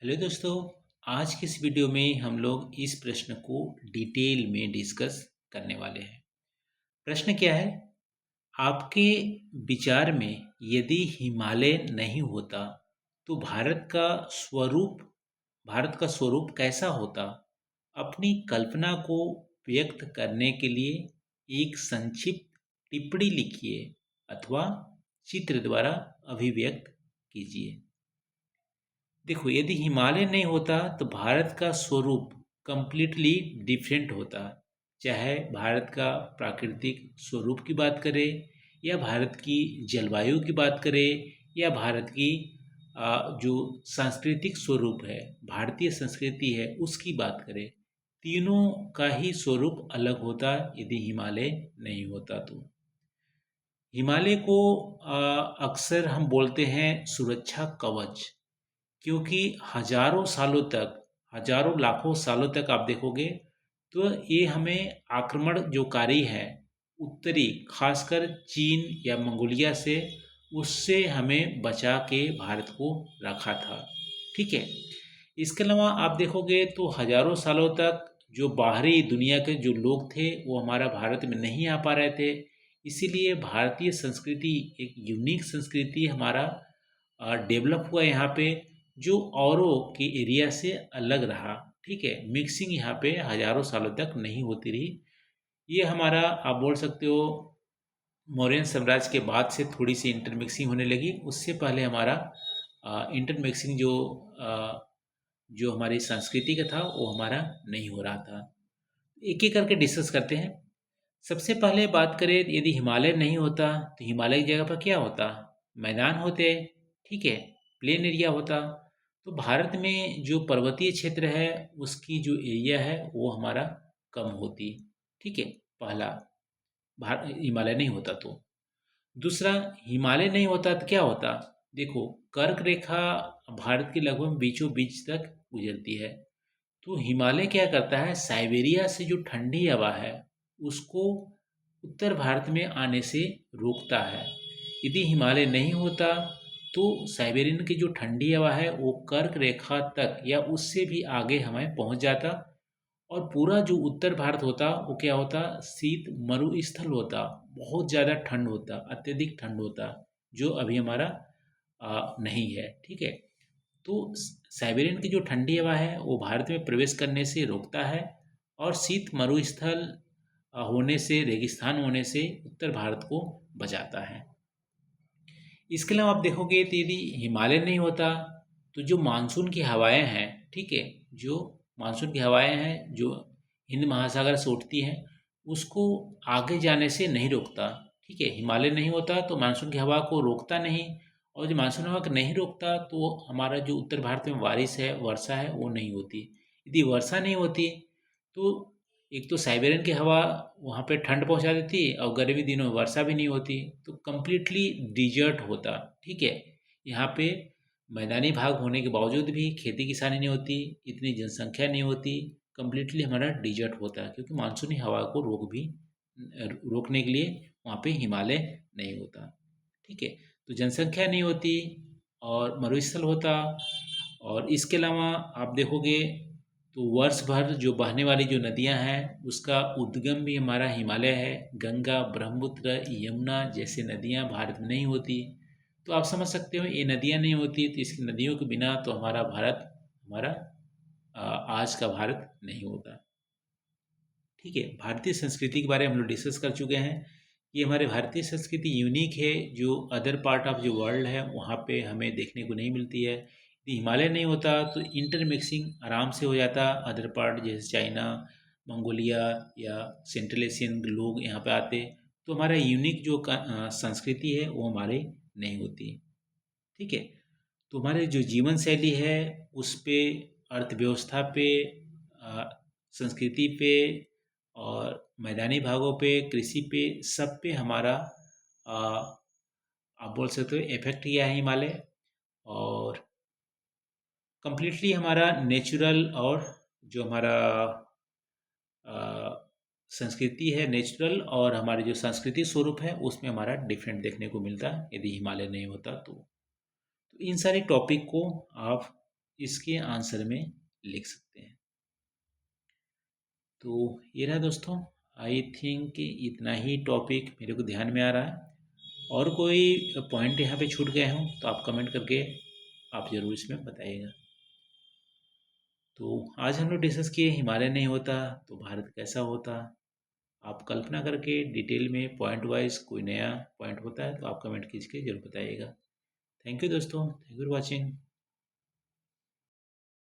Hello दोस्तों। आज की इस वीडियो में हम लोग इस प्रश्न को डिटेल में डिस्कस करने वाले हैं। प्रश्न क्या है? आपके विचार में यदि हिमालय नहीं होता तो भारत का स्वरूप कैसा होता? अपनी कल्पना को व्यक्त करने के लिए एक संक्षिप्त टिप्पणी लिखिए अथवा चित्र द्वारा अभिव्यक्त कीजिए। देखो, यदि हिमालय नहीं होता तो भारत का स्वरूप कंप्लीटली डिफरेंट होता। चाहे भारत का प्राकृतिक स्वरूप की बात करें या भारत की जलवायु की बात करें या भारत की जो सांस्कृतिक स्वरूप है, भारतीय संस्कृति है, उसकी बात करें, तीनों का ही स्वरूप अलग होता यदि हिमालय नहीं होता तो। हिमालय को अक्सर हम बोलते हैं सुरक्षा कवच, क्योंकि हजारों लाखों सालों तक आप देखोगे तो ये हमें आक्रमण जो कारी है उत्तरी, खासकर चीन या मंगोलिया से, उससे हमें बचा के भारत को रखा था। ठीक है। इसके अलावा आप देखोगे तो हजारों सालों तक जो बाहरी दुनिया के जो लोग थे वो हमारा भारत में नहीं आ पा रहे थे। इसीलिए भारतीय संस्कृति एक यूनिक संस्कृति हमारा डेवलप हुआ यहाँ पे, जो औरों के एरिया से अलग रहा। ठीक है। मिक्सिंग यहाँ पे हजारों सालों तक नहीं होती रही। ये हमारा, आप बोल सकते हो, मौर्यन साम्राज्य के बाद से थोड़ी सी इंटरमिक्सिंग होने लगी। उससे पहले हमारा इंटरमिक्सिंग जो हमारी संस्कृति का था वो हमारा नहीं हो रहा था। एक एक करके डिस्कस करते हैं। सबसे पहले बात करें, यदि हिमालय नहीं होता तो हिमालय की जगह पर क्या होता? मैदान होते। ठीक है। प्लेन एरिया होता। तो भारत में जो पर्वतीय क्षेत्र है उसकी जो एरिया है वो हमारा कम होती। ठीक है। पहला, हिमालय नहीं होता तो। दूसरा, हिमालय नहीं होता तो क्या होता? देखो, कर्क रेखा भारत के लगभग बीचों बीच तक गुजरती है। तो हिमालय क्या करता है, साइबेरिया से जो ठंडी हवा है उसको उत्तर भारत में आने से रोकता है। यदि हिमालय नहीं होता तो साइबेरियन की जो ठंडी हवा है वो कर्क रेखा तक या उससे भी आगे हमें पहुंच जाता, और पूरा जो उत्तर भारत होता वो क्या होता, शीत मरुस्थल होता। बहुत ज़्यादा ठंड होता, अत्यधिक ठंड होता, जो अभी हमारा नहीं है। ठीक है। तो साइबेरियन की जो ठंडी हवा है वो भारत में प्रवेश करने से रोकता है, और शीत मरुस्थल होने से, रेगिस्तान होने से उत्तर भारत को बचाता है। इसके अलावा आप देखोगे तो यदि हिमालय नहीं होता तो जो मानसून की हवाएं हैं, ठीक है, जो मानसून की हवाएं हैं जो हिंद महासागर से उठती हैं, उसको आगे जाने से नहीं रोकता। ठीक है। हिमालय नहीं होता तो मानसून की हवा को रोकता नहीं, और जो मानसून हवा को नहीं रोकता तो हमारा जो उत्तर भारत में बारिश है, वर्षा है, वो नहीं होती। यदि वर्षा नहीं होती तो एक तो साइबेरियन की हवा वहाँ पे ठंड पहुँचा देती, और गर्मी दिनों में वर्षा भी नहीं होती, तो कम्प्लीटली डिजर्ट होता। ठीक है। यहाँ पे मैदानी भाग होने के बावजूद भी खेती किसानी नहीं होती, इतनी जनसंख्या नहीं होती, कम्प्लीटली हमारा डिजर्ट होता, क्योंकि मानसूनी हवा को रोकने के लिए वहाँ पे हिमालय नहीं होता। ठीक है। तो जनसंख्या नहीं होती और मरुस्थल होता। और इसके अलावा आप देखोगे तो वर्ष भर जो बहने वाली जो नदियां हैं उसका उद्गम भी हमारा हिमालय है। गंगा, ब्रह्मपुत्र, यमुना जैसे नदियां भारत में नहीं होती। तो आप समझ सकते हो, ये नदियां नहीं होती तो इसकी नदियों के बिना तो हमारा आज का भारत नहीं होता। ठीक है। भारतीय संस्कृति के बारे में हम लोग डिस्कस कर चुके हैं। ये हमारे भारतीय संस्कृति यूनिक है, जो अदर पार्ट ऑफ जो वर्ल्ड है वहाँ पे हमें देखने को नहीं मिलती है। यदि हिमालय नहीं होता तो इंटरमिक्सिंग आराम से हो जाता, अदर पार्ट जैसे चाइना, मंगोलिया या सेंट्रल एशियन लोग यहाँ पे आते, तो हमारा यूनिक जो संस्कृति है वो हमारे नहीं होती। ठीक है। तो हमारे जो जीवन शैली है उस पे, अर्थव्यवस्था पे, अ, संस्कृति पे, और मैदानी भागों पे, कृषि पे, सब पे हमारा अ, आप बोल सकते हो इफेक्ट किया है हिमालय। और कंप्लीटली हमारा नेचुरल, और जो हमारा अ, संस्कृति है नेचुरल, और हमारे जो सांस्कृतिक स्वरूप है उसमें हमारा डिफरेंट देखने को मिलता यदि हिमालय नहीं होता तो। इन सारे टॉपिक को आप इसके आंसर में लिख सकते हैं। तो ये रहा दोस्तों, आई थिंक इतना ही टॉपिक मेरे को ध्यान में आ रहा है। और कोई पॉइंट यहाँ पे छूट गए हों तो आप कमेंट करके आप ज़रूर इसमें बताइएगा। तो आज हम लोग डिस्कस किए हिमालय नहीं होता तो भारत कैसा होता। आप कल्पना करके डिटेल में पॉइंट वाइज कोई नया पॉइंट होता है तो आप कमेंट कीजिए, जरूर बताइएगा। थैंक यू दोस्तों, थैंक यू फॉर वॉचिंग।